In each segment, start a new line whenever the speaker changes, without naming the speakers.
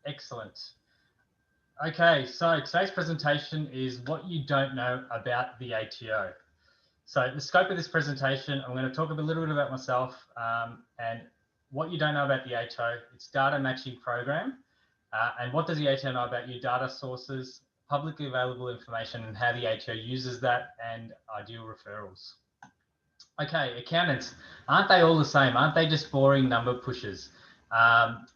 Excellent. Okay, so today's presentation is what you don't know about the ATO. So the scope of this presentation, I'm going to talk a little bit about myself and what you don't know about the ATO. It's data matching program. And what does the ATO know about your data sources, publicly available information, and how the ATO uses that, and ideal referrals. Okay, accountants, aren't they all the same? Aren't they just boring number pushers?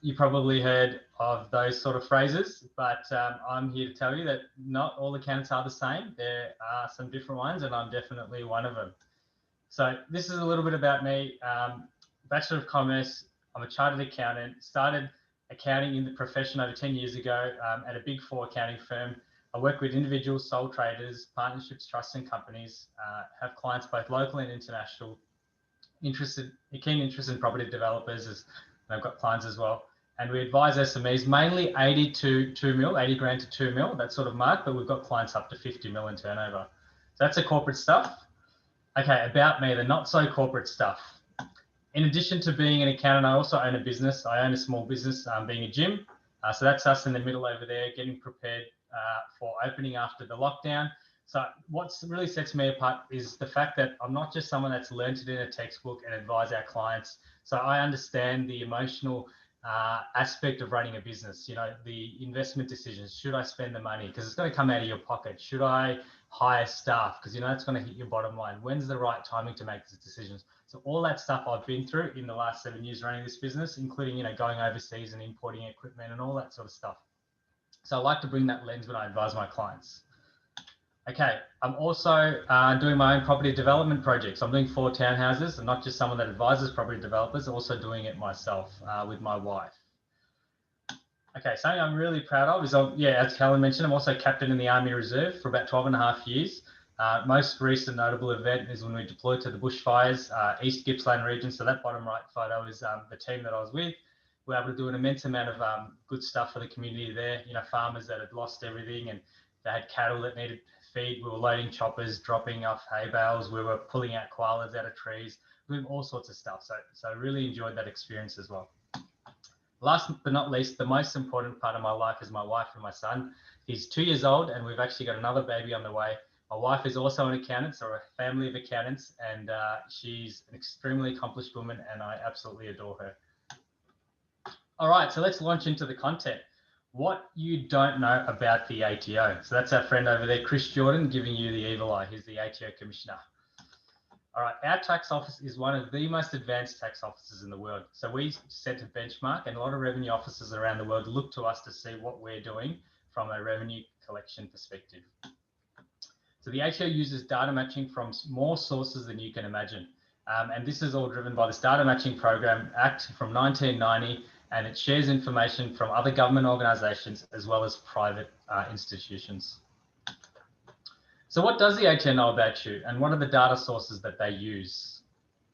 You probably heard of those sort of phrases, but I'm here to tell you that not all accountants are the same. There are some different ones, and I'm definitely one of them. So this is a little bit about me. Bachelor of Commerce, I'm a chartered accountant, started accounting in the profession over 10 years ago at a big four accounting firm. I work with individuals, sole traders, partnerships, trusts and companies, have clients both local and international, keen interest in property developers, and I've got clients as well. And we advise SMEs mainly 80 to 2 mil, 80 grand to 2 mil, that sort of mark, but we've got clients up to 50 mil in turnover. So that's the corporate stuff. Okay, about me, the not so corporate stuff. In addition to being an accountant, I also own a business. I own a small business, being a gym. So that's us in the middle over there, getting prepared for opening after the lockdown. So what really sets me apart is the fact that I'm not just someone that's learned it in a textbook and advise our clients. So I understand the emotional aspect of running a business, you know, the investment decisions. Should I spend the money? Because it's going to come out of your pocket. Should I hire staff? Because, you know, that's going to hit your bottom line. When's the right timing to make these decisions? So all that stuff I've been through in the last 7 years running this business, including, you know, going overseas and importing equipment and all that sort of stuff. So I like to bring that lens when I advise my clients. Okay, I'm also doing my own property development projects. I'm doing 4 townhouses. I'm not just someone that advises property developers, I'm also doing it myself with my wife. Okay, something I'm really proud of is, as Helen mentioned, I'm also captain in the Army Reserve for about 12.5 years. Most recent notable event is when we deployed to the bushfires, East Gippsland region. So that bottom right photo is the team that I was with. We were able to do an immense amount of good stuff for the community there. You know, farmers that had lost everything and they had cattle that needed feed. We were loading choppers, dropping off hay bales. We were pulling out koalas out of trees, doing all sorts of stuff. So I really enjoyed that experience as well. Last but not least, the most important part of my life is my wife and my son. He's 2 years old and we've actually got another baby on the way. My wife is also an accountant, so we're a family of accountants, and she's an extremely accomplished woman and I absolutely adore her. All right, so let's launch into the content. What you don't know about the ATO. So that's our friend over there, Chris Jordan, giving you the evil eye. He's the ATO commissioner. All right, our tax office is one of the most advanced tax offices in the world. So we set a benchmark and a lot of revenue offices around the world look to us to see what we're doing from a revenue collection perspective. So the ATO uses data matching from more sources than you can imagine. And this is all driven by this Data Matching Program Act from 1990, and it shares information from other government organisations as well as private institutions. So what does the ATO know about you and what are the data sources that they use?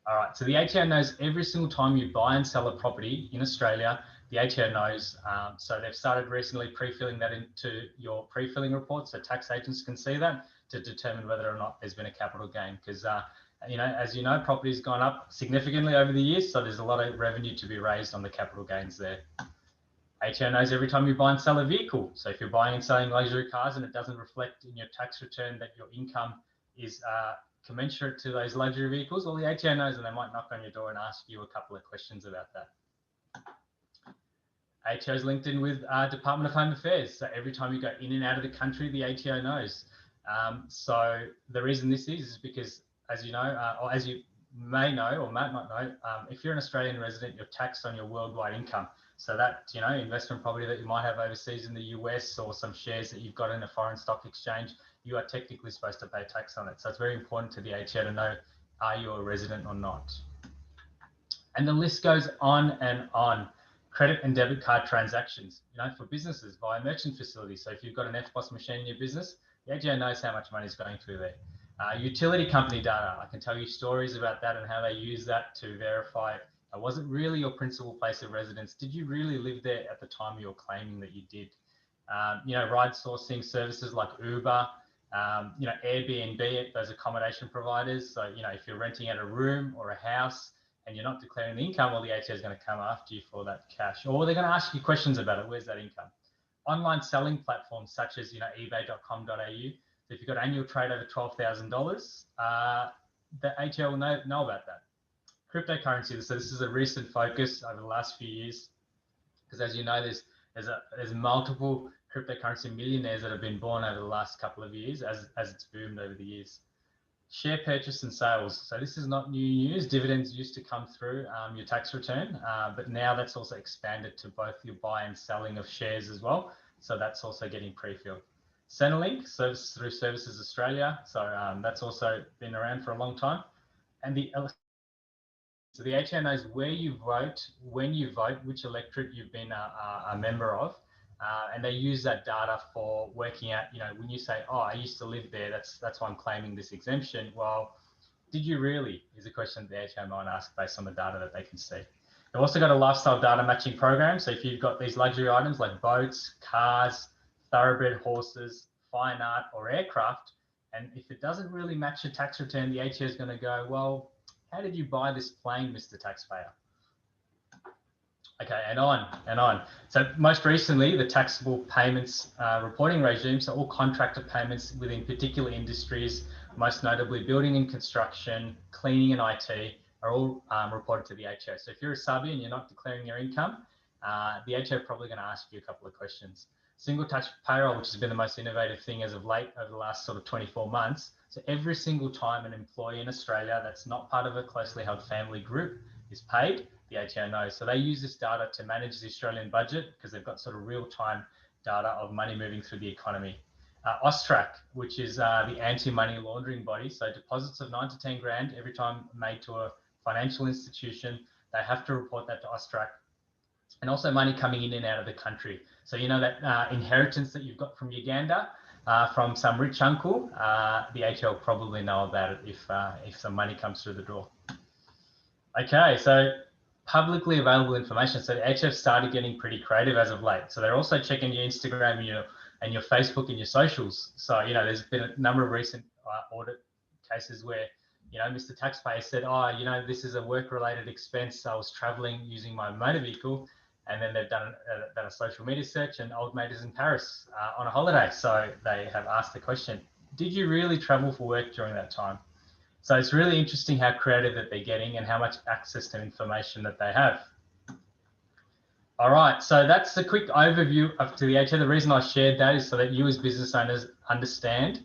All right, so the ATO knows every single time you buy and sell a property in Australia, the ATO knows. So they've started recently pre-filling that into your pre-filling report so tax agents can see that to determine whether or not there's been a capital gain. Because, you know, as you know, property's gone up significantly over the years, so there's a lot of revenue to be raised on the capital gains there. ATO knows every time you buy and sell a vehicle. So if you're buying and selling luxury cars and it doesn't reflect in your tax return that your income is commensurate to those luxury vehicles, well, the ATO knows and they might knock on your door and ask you a couple of questions about that. ATO is linked in with Department of Home Affairs. So every time you go in and out of the country, the ATO knows. So the reason this is because, as you know, or as you may know or might not know, if you're an Australian resident, you're taxed on your worldwide income. So that, you know, investment property that you might have overseas in the US or some shares that you've got in a foreign stock exchange, you are technically supposed to pay tax on it. So it's very important to the ATO to know, are you a resident or not? And the list goes on and on. Credit and debit card transactions, you know, for businesses via merchant facilities. So if you've got an FBOS machine in your business, the ATO knows how much money is going through there. Utility company data, I can tell you stories about that and how they use that to verify, was it really your principal place of residence? Did you really live there at the time you're claiming that you did? You know, ride sourcing services like Uber, you know, Airbnb, those accommodation providers. So, you know, if you're renting out a room or a house, and you're not declaring the income, well, the ATO is going to come after you for that cash, or they're going to ask you questions about it. Where's that income? Online selling platforms such as ebay.com.au. So if you've got annual trade over $12,000, the ATO will know about that. Cryptocurrency. So this is a recent focus over the last few years, because as you know, there's multiple cryptocurrency millionaires that have been born over the last couple of years as it's boomed over the years. Share purchase and sales. So this is not new news. Dividends used to come through your tax return, but now that's also expanded to both your buy and selling of shares as well. So that's also getting pre-filled. Centrelink, service through Services Australia. So that's also been around for a long time. And the ATO knows where you vote, when you vote, which electorate you've been a member of. And they use that data for working out, when you say, oh, I used to live there, that's why I'm claiming this exemption. Well, did you really, is a question that the ATO might ask based on the data that they can see. They've also got a lifestyle data matching program. So if you've got these luxury items like boats, cars, thoroughbred horses, fine art, or aircraft, and if it doesn't really match your tax return, the ATO is going to go, well, how did you buy this plane, Mr. Taxpayer? Okay, and on. So most recently, the taxable payments reporting regime, so all contractor payments within particular industries, most notably building and construction, cleaning and IT, are all reported to the ATO. So if you're a subby and you're not declaring your income, the ATO are probably going to ask you a couple of questions. Single touch payroll, which has been the most innovative thing as of late over the last sort of 24 months. So every single time an employee in Australia that's not part of a closely held family group is paid, the ATO knows. So they use this data to manage the Australian budget because they've got sort of real-time data of money moving through the economy. AUSTRAC, which is the anti-money laundering body. So deposits of 9 to 10 grand every time made to a financial institution, they have to report that to AUSTRAC. And also money coming in and out of the country. So that inheritance that you've got from Uganda, from some rich uncle, the ATO will probably know about it if some money comes through the door. Okay, so publicly available information. So the ATO started getting pretty creative as of late. So they're also checking your Instagram and your Facebook and your socials. So there's been a number of recent audit cases where Mr. Taxpayer said, oh, this is a work-related expense. I was traveling using my motor vehicle. And then they've done a social media search, and old mate is in Paris on a holiday. So they have asked the question, did you really travel for work during that time? So it's really interesting how creative that they're getting and how much access to information that they have. All right, so that's a quick overview to the ATO. The reason I shared that is so that you as business owners understand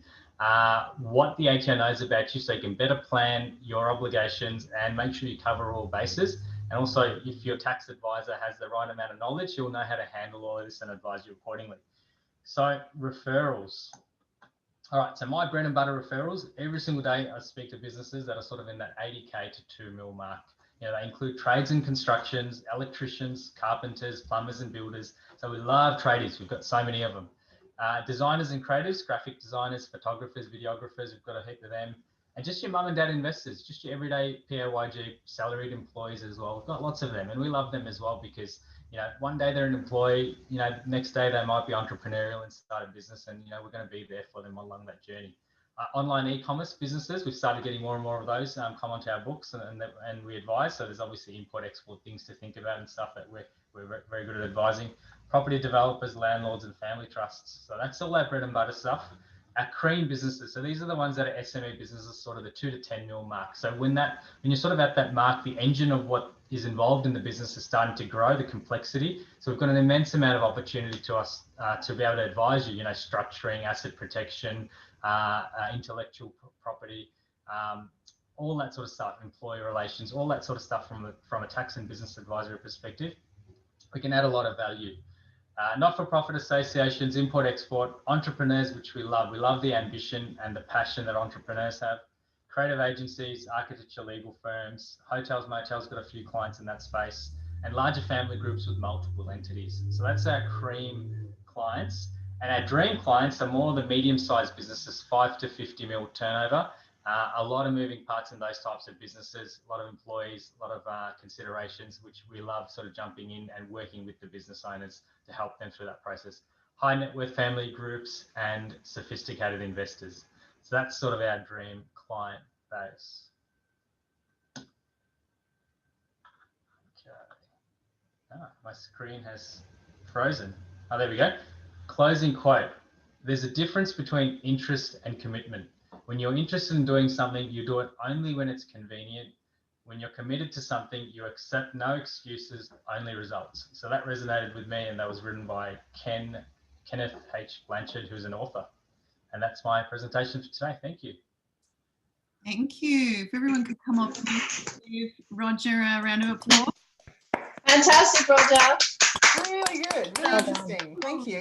what the ATO knows about you, so you can better plan your obligations and make sure you cover all bases. And also, if your tax advisor has the right amount of knowledge, he'll know how to handle all of this and advise you accordingly. So referrals. All right, so my bread and butter referrals, every single day I speak to businesses that are sort of in that 80K to 2 mil mark. They include trades and constructions, electricians, carpenters, plumbers and builders. So we love tradies, we've got so many of them. Designers and creatives, graphic designers, photographers, videographers, we've got a heap of them. And just your mum and dad investors, just your everyday PAYG salaried employees as well. We've got lots of them and we love them as well because, one day they're an employee, next day they might be entrepreneurial and start a business and, we're going to be there for them along that journey. Online e-commerce businesses, we've started getting more and more of those come onto our books and we advise. So there's obviously import, export things to think about and stuff that we're very good at advising. Property developers, landlords and family trusts. So that's all that bread and butter stuff. Our cream businesses, so these are the ones that are SME businesses, sort of the 2 to 10 mil mark. So when you're sort of at that mark, the engine of what is involved in the business is starting to grow, the complexity. So we've got an immense amount of opportunity to us to be able to advise you, structuring, asset protection, intellectual property, all that sort of stuff, employee relations, all that sort of stuff from a tax and business advisory perspective. We can add a lot of value. Not-for-profit associations, import-export, entrepreneurs, which we love. We love the ambition and the passion that entrepreneurs have. Creative agencies, architecture, legal firms, hotels, motels, got a few clients in that space, and larger family groups with multiple entities. So that's our cream clients. And our dream clients are more the medium-sized businesses, 5 to 50 mil turnover. A lot of moving parts in those types of businesses, a lot of employees, a lot of considerations, which we love sort of jumping in and working with the business owners to help them through that process. High net worth family groups and sophisticated investors. So that's sort of our dream client base. My screen has frozen. Oh, there we go. Closing quote. There's a difference between interest and commitment. When you're interested in doing something, you do it only when it's convenient. When you're committed to something, you accept no excuses, only results. So that resonated with me, and that was written by Kenneth H. Blanchard, who's an author. And that's my presentation for today. Thank you.
Thank you. If everyone could come up and give Roger a round of applause.
Fantastic, Roger.
Really good. Really interesting. Thank you.